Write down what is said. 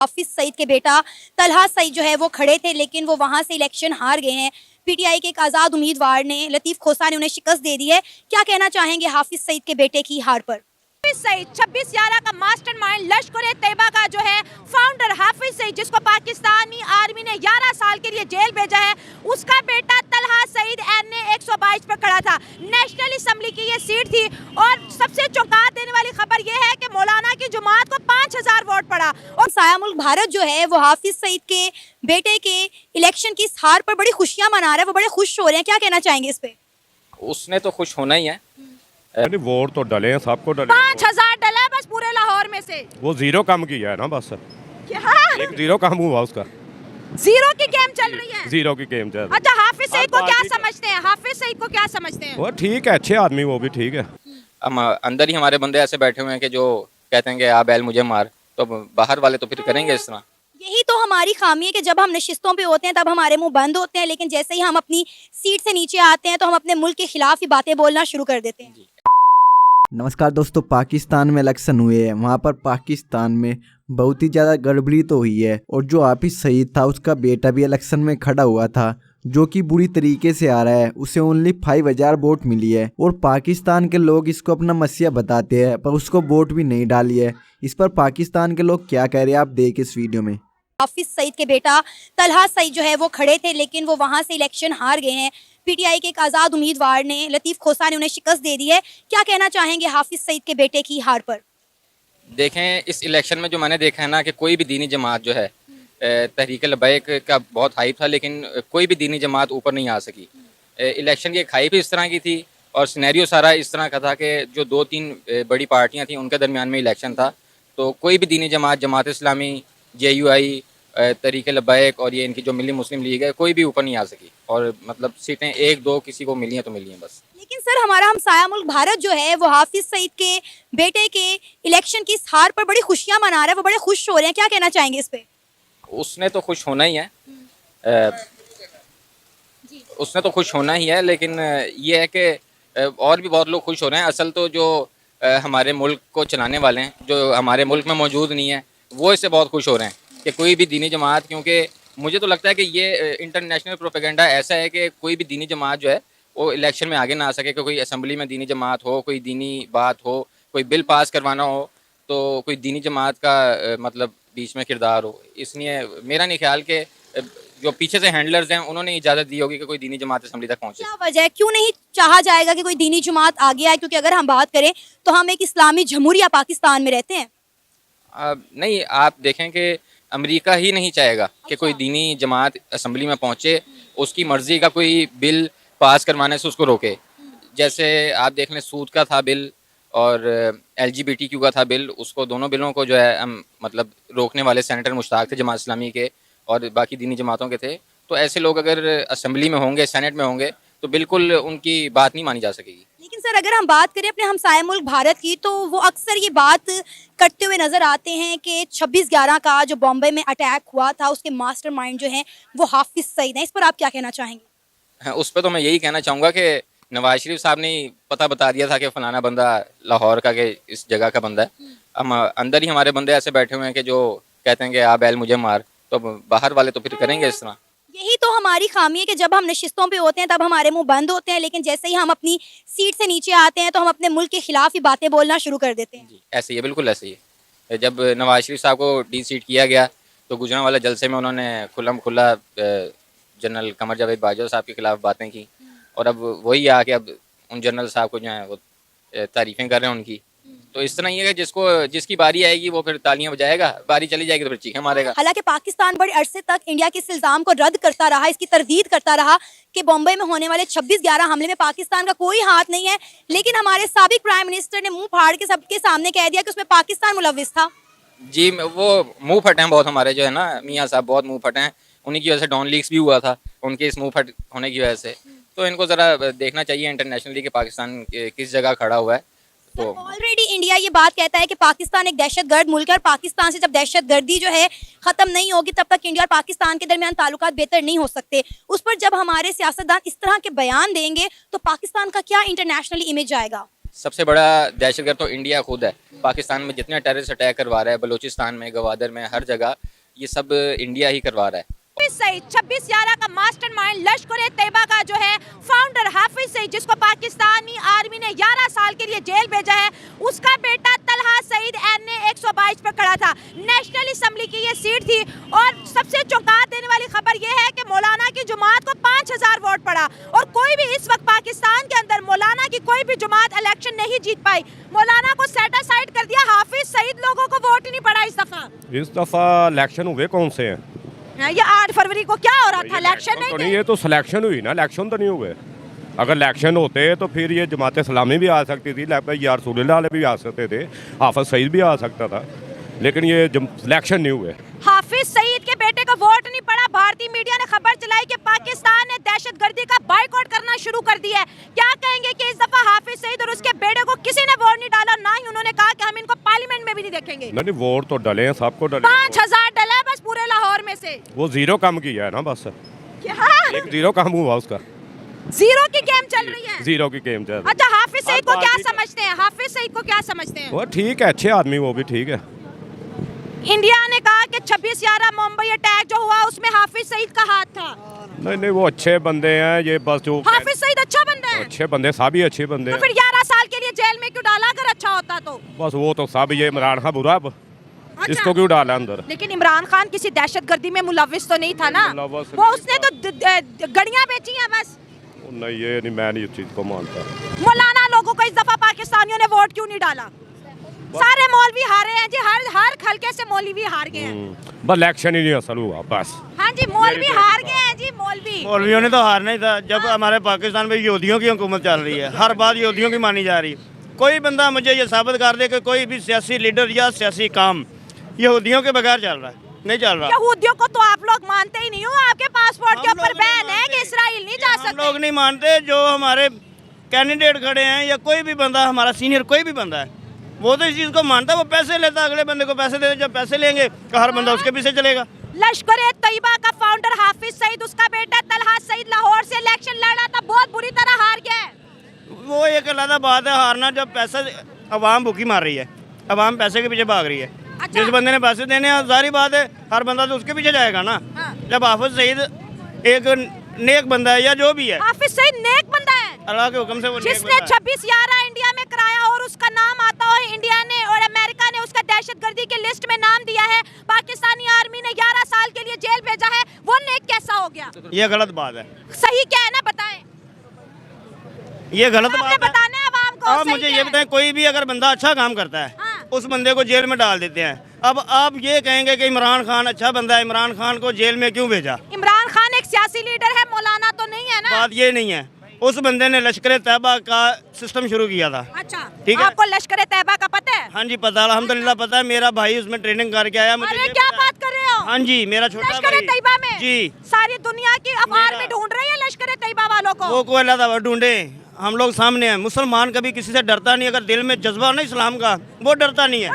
हाफिज सईद के बेटा तलहा सईद जो है वो खड़े थे, लेकिन वो वहां से इलेक्शन हार गए हैं। पीटीआई के एक आज़ाद उम्मीदवार ने, लतीफ खोसा ने, उन्हें शिकस्त दे दी है। क्या कहना चाहेंगे हाफिज सईद के बेटे की हार पर? हाफिज सईद 26/11 का मास्टरमाइंड, लश्कर-ए-तैयबा का जो है फाउंडर हाफिज सईद, जिसको पाकिस्तानी आर्मी ने 11 साल के लिए जेल भेजा है, उसका बेटा तलहा सईद एनए 122 पर खड़ा था। नेशनल असेंबली की ये सीट थी और सबसे चौंका देने वाली खबर ये है कि मौलाना की जमात को 5000 वोट पड़ा। और साया मुल्क भारत जो है वो हाफिज सईद के बेटे के इलेक्शन की हार पर बड़ी खुशियां मना रहा है, वो बड़े खुश हो रहे हैं। क्या कहना चाहेंगे इस पे? उसने तो खुश होना ही है। वोट तो डले हैं, सबको डले। 5000 डला बस पूरे लाहौर में से। वो जीरो काम किया है ना, बस क्या? एक जीरो काम हुआ उसका। जीरो की गेम चल रही है। जीरो की गेम चल रही है। अच्छा, हाफिज सईद को क्या समझते हैं? हाफिज सईद को क्या समझते हैं? वो ठीक है, अच्छे आदमी, वो भी ठीक है। हम अंदर ही हमारे बंदे ऐसे बैठे हुए हैं कि जो कहते हैं कि आ बैल मुझे मार, तो बाहर वाले तो फिर करेंगे इस तरह। यही तो हमारी खामी है कि जब हम नशिस्तों पे होते हैं तब हमारे मुंह बंद होते हैं, लेकिन जैसे ही हम अपनी सीट से नीचे आते हैं तो हम अपने मुल्क के खिलाफ ही बातें बोलना शुरू कर देते हैं। नमस्कार दोस्तों, पाकिस्तान में इलेक्शन हुए हैं। वहाँ पर पाकिस्तान में बहुत ही ज़्यादा गड़बड़ी तो हुई है और जो हाफिज सईद था उसका बेटा भी इलेक्शन में खड़ा हुआ था, जो कि बुरी तरीके से आ रहा है। उसे ओनली 5000 वोट मिली है और पाकिस्तान के लोग इसको अपना मसीहा बताते हैं, पर उसको वोट भी नहीं डाली है। इस पर पाकिस्तान के लोग क्या कह रहे हैं आप देख इस वीडियो में। हाफिज सईद के बेटा तलहा सईद जो है वो खड़े थे, लेकिन वो वहां से इलेक्शन हार गए हैं। पीटीआई के एक आज़ाद उम्मीदवार ने, लतीफ खोसा ने, उन्हें शिकस्त दे दी है। क्या कहना चाहेंगे हाफिज सईद के बेटे की हार पर? देखें, इस इलेक्शन में जो मैंने देखा है ना कि कोई भी दीनी जमात जो है, तहरीक लबैक का बहुत हाइप था, लेकिन कोई भी दीनी जमात ऊपर नहीं आ सकी। इलेक्शन की एक हाइप इस तरह की थी और सिनेरियो सारा इस तरह का था कि जो 2-3 बड़ी पार्टियां थी उनके दरमियान में इलेक्शन था, तो कोई भी दीनी जमात, जमात इस्लामी, JUI, तहरीक लबैक और ये इनकी जो मिली मुस्लिम लीग है, कोई भी ऊपर नहीं आ सकी। और मतलब सीटें 1-2 किसी को मिली हैं तो मिली हैं बस। लेकिन सर, हमारा हमसाया मुल्क भारत जो है वो हाफिज सईद के बेटे के इलेक्शन की हार पर बड़ी खुशियां मना रहा है, वो बड़े खुश हो रहे हैं। क्या कहना चाहेंगे इस पे? उसने तो खुश होना ही है। उसने तो खुश होना ही है, लेकिन ये है कि और भी बहुत लोग खुश हो रहे हैं। असल तो जो हमारे मुल्क को चलाने वाले हैं, जो हमारे मुल्क में मौजूद नहीं है, वो इससे बहुत खुश हो रहे हैं कि कोई भी दीनी जमात, क्योंकि मुझे तो लगता है कि ये इंटरनेशनल प्रोपेगेंडा ऐसा है कि कोई भी दीनी जमात जो है वो इलेक्शन में आगे ना आ सके। कि कोई असेंबली में दीनी जमात हो, कोई दीनी बात हो, कोई बिल पास करवाना हो, तो कोई दीनी जमात का मतलब बीच में किरदार हो। इसलिए मेरा नहीं ख्याल कि जो पीछे से हैंडलर्स हैं उन्होंने इजाज़त दी होगी कि कोई दीनी जमात असेंबली तक पहुँचे। क्या वजह है, क्यों नहीं चाहा जाएगा कि कोई दीनी जमात आगे आए? क्योंकि अगर हम बात करें तो हम एक इस्लामी जमहूरिया पाकिस्तान में रहते हैं। नहीं, आप देखें कि अमेरिका ही नहीं चाहेगा कि कोई दीनी जमात असेंबली में पहुँचे, उसकी मर्ज़ी का कोई बिल पास करवाने से उसको रोके। जैसे आप देख लें, सूद का था बिल और LGBTQ का था बिल, उसको दोनों बिलों को जो है हम मतलब रोकने वाले सेनेटर मुश्ताक थे जमात इस्लामी के और बाकी दीनी जमातों के थे। तो ऐसे लोग अगर असेंबली में होंगे, सेनेट में होंगे, तो बिल्कुल उनकी बात नहीं मानी जा सकेगी। लेकिन सर, अगर हम बात करें अपने हमसाया मुल्क भारत की, तो वो अक्सर ये बात करते हुए नजर आते हैं कि 26/11 का जो बॉम्बे में अटैक हुआ था उसके मास्टरमाइंड जो हैं वो हाफिज सईद हैं। इस पर आप क्या कहना चाहेंगे? हाँ, उस पर तो मैं यही कहना चाहूँगा कि नवाज शरीफ साहब ने पता बता दिया था कि फलाना बंदा लाहौर का, कि इस जगह का बंदा है। हम अंदर ही हमारे बंदे ऐसे बैठे हुए हैं कि जो कहते हैं कि आ बैल मुझे मार, तो बाहर वाले तो फिर करेंगे इस तरह। यही तो हमारी खामी है कि जब हम नशिस्तों पे होते हैं तब हमारे मुंह बंद होते हैं, लेकिन जैसे ही हम अपनी सीट से नीचे आते हैं तो हम अपने मुल्क के खिलाफ ही बातें बोलना शुरू कर देते हैं। जी, ऐसे ही है, बिल्कुल ऐसे ही है। जब नवाज शरीफ साहब को डी-सीट किया गया तो गुजरांवाला जलसे में उन्होंने खुल्लम खुल्ला जनरल कमर जावेद बाजवा साहब के खिलाफ बातें की, और अब वही आके अब उन जनरल साहब को जो है वो तारीफ़ें कर रहे हैं उनकी। तो इस तरह ये है कि जिसकी बारी आएगी वो फिर तालियां बजाएगा, बारी चली जाएगी तो फिर चीखें मारेगा। हालांकि पाकिस्तान बड़े अरसे तक इंडिया के इस इल्ज़ाम को रद्द करता रहा, इसकी तरदीद करता रहा कि बॉम्बे में होने वाले 26/11 हमले में पाकिस्तान का कोई हाथ नहीं है, लेकिन हमारे साबिक प्राइम मिनिस्टर ने मुंह फाड़ के सबके सामने कह दिया कि उसमें पाकिस्तान मुलव्विस था। जी, वो मुंह फटे हैं बहुत हमारे, जो है ना मियाँ साहब बहुत मुंह फटे हैं। उन्हीं की वजह से डॉन लीक्स भी हुआ था, उनके इस मुंह फट होने की वजह से। तो इनको ज़रा देखना चाहिए इंटरनेशनली कि पाकिस्तान किस जगह खड़ा हुआ है। तो ऑलरेडी इंडिया ये बात कहता है कि पाकिस्तान एक दहशतगर्द मुल्क है और पाकिस्तान से जब दहशतगर्दी जो है खत्म नहीं होगी तब तक इंडिया और पाकिस्तान के दरमियान ताल्लुकात बेहतर नहीं हो सकते। उस पर जब हमारे सियासतदान इस तरह के बयान देंगे तो पाकिस्तान का क्या इंटरनेशनली इमेज आएगा? सबसे बड़ा दहशतगर्द तो इंडिया खुद है। पाकिस्तान में जितने टेररिस्ट अटैक करवा रहा है, बलूचिस्तान में, गवादर में, हर जगह ये सब इंडिया ही करवा रहा है। सईद 26/11 का मास्टरमाइंड लश्कर-ए-तैयबा का जो है फाउंडर हाफिज सईद, जिसको पाकिस्तानी आर्मी ने 11 साल के लिए जेल भेजा है, उसका बेटा तलहा सईद NA 122 पर खड़ा था। नेशनल असेंबली की ये सीट थी और सबसे चौंका देने वाली खबर ये है कि मौलाना की जमात को 5000 वोट पड़ा और कोई भी इस वक्त पाकिस्तान के अंदर मौलाना की कोई भी जमात इलेक्शन नहीं जीत पाई। मौलाना को सेट असाइड कर दिया, हाफिज सईद लोगों को वोट ही नहीं पड़ा इस दफा इलेक्शन हुए कौन से हैं? ये 8 फरवरी को क्या हो रहा था? इलेक्शन तो नहीं नहीं, ये तो सिलेक्शन हुई ना, इलेक्शन तो नहीं हुए। अगर इलेक्शन होते तो फिर ये जमात इस्लामी भी आ सकती थी, या रसूलुल्लाह वाले भी आ सकते थे, हाफिज सईद भी आ सकता था, लेकिन ये इलेक्शन नहीं हुए। हाफिज सईद के बेटे को वोट नहीं पड़ा। भारतीय मीडिया ने खबर चलाई कि पाकिस्तान ने दहशतगर्दी का बाइकआउट करना शुरू कर दिया है। क्या कहेंगे कि इस दफा हाफिज सईद और उसके बेटे को किसी ने वोट नहीं डाला, ना ही उन्होंने कहा कि हम इनको पार्लियामेंट में भी नहीं देखेंगे। नहीं, वोट तो डले हैं, सबको डले। 5000 डला है बस पूरे लाहौर में से। वो जीरो कम किया है ना, बस क्या एक जीरो कम हुआ उसका। जीरो की गेम चल रही है। जीरो की गेम चल रही है। अच्छा, हाफिज सईद को और क्या बाकी- समझते हैं? हाफिज सईद को क्या समझते हैं? वो ठीक है, अच्छे आदमी, वो भी ठीक है। इंडिया ने कहा कि 26/11 मुंबई अटैक जो हुआ उसमें हाफिज सईद का हाथ था। नहीं नहीं, वो अच्छे बंदे हैं, ये बस जो हाफिज सईद अच्छा बंदा है। अच्छे बंदे, सभी अच्छे बंदे तो हैं। फिर 11 साल के लिए जेल में क्यों डाला अगर अच्छा होता तो? बस वो तो सब, ये इमरान खान बुरा, अब अच्छा। इसको क्यों डाला अंदर? लेकिन इमरान खान किसी दहशतगर्दी में मुलविस तो नहीं था ना, मुलव्वस वो नहीं उसने तो गड़ियां बेची हैं बस। नहीं, ये नहीं, मैं नहीं इस चीज को मानता। मौलाना लोगों को इस दफा पाकिस्तानियों ने वोट क्यों नहीं डाला? सारे मौलवी हारे हैं जी, हर हल्के से मौलवी हार गए हैं। बस इलेक्शन ही नहीं असल हुआ, बस। हाँ जी, मौलवी हार गए हैं जी, मौलवी। मौलवियों ने तो हारना ही था। जब हमारे पाकिस्तान में यहूदियों की हुकूमत चल रही है, हर बात यहूदियों की मानी जा रही है। कोई बंदा मुझे ये साबित कर दे कि कोई भी सियासी लीडर या सियासी काम यहूदियों के बगैर चल रहा है, नहीं चल रहा। यहूदियों को तो आप लोग मानते ही नहीं हो, आपके पासपोर्ट के ऊपर बैन है कि इसराइल नहीं जा हम सकते। लोग नहीं मानते। जो हमारे कैंडिडेट खड़े हैं या कोई भी बंदा, हमारा सीनियर कोई भी बंदा है, वो तो इस चीज़ को मानता है। वो पैसे लेता, अगले बंदे को पैसे देते, जब पैसे लेंगे तो हर बंदा उसके पीछे चलेगा। लश्कर-ए-तैयबा का फाउंडर हाफिज सईद, उसका बेटा तलहा सईद लाहौर से इलेक्शन लड़ रहा था, बहुत बुरी तरह हार गया है। वो एक अलग बात है हारना, जब पैसा अवाम भूखी मार रही है, अवाम पैसे के पीछे भाग रही है। अच्छा। जिस बंदे ने पैसे देने हैं, जारी बात है हर बंदा तो उसके पीछे जाएगा ना। हाँ। जब हाफिज सईद एक नेक बंदा है या जो भी है, हाफिज सईद नेक बंदा है, अल्लाह के हुक्म से वो नेक जिसने बंदा है। 26/11 इंडिया में कराया और उसका नाम आता हो, इंडिया ने और अमेरिका ने उसका दहशतगर्दी के लिस्ट में नाम दिया है। पाकिस्तानी आर्मी ने 11 साल के लिए जेल भेजा है, वो नेक कैसा हो गया? ये गलत बात है, सही क्या है ना, बताएं। ये गलत आपने बात है। बताना है आवाम को। आप सही मुझे क्या ये है? बताएं, कोई भी अगर बंदा अच्छा काम करता है, हाँ। उस बंदे को जेल में डाल देते हैं। अब आप ये कहेंगे कि इमरान खान अच्छा बंदा है, इमरान खान को जेल में क्यों भेजा? इमरान खान एक सियासी लीडर है, मौलाना तो नहीं है ना। बात ये नहीं है। उस बंदे ने लश्कर-ए-तैयबा का सिस्टम शुरू किया था। अच्छा, ठीक है। आपको लश्कर-ए-तैयबा का पता है? हाँ जी, पता, अल्हम्दुलिल्लाह पता है। मेरा भाई उसमें ट्रेनिंग करके आया, मुझे अरे ये क्या पता है। बात कर रहे हो? हाँ जी, मेरा छोटा भाई। लश्कर-ए-तैयबा में जी, सारी दुनिया की अफवाह मेरा- में ढूंढ रही है लश्कर-ए-तैयबा वालों को। वो को अल्लाह ताला ढूंढे, हम लोग सामने हैं। मुसलमान कभी किसी से डरता नहीं, अगर दिल में जज्बा हो ना इस्लाम का, वो डरता नहीं है।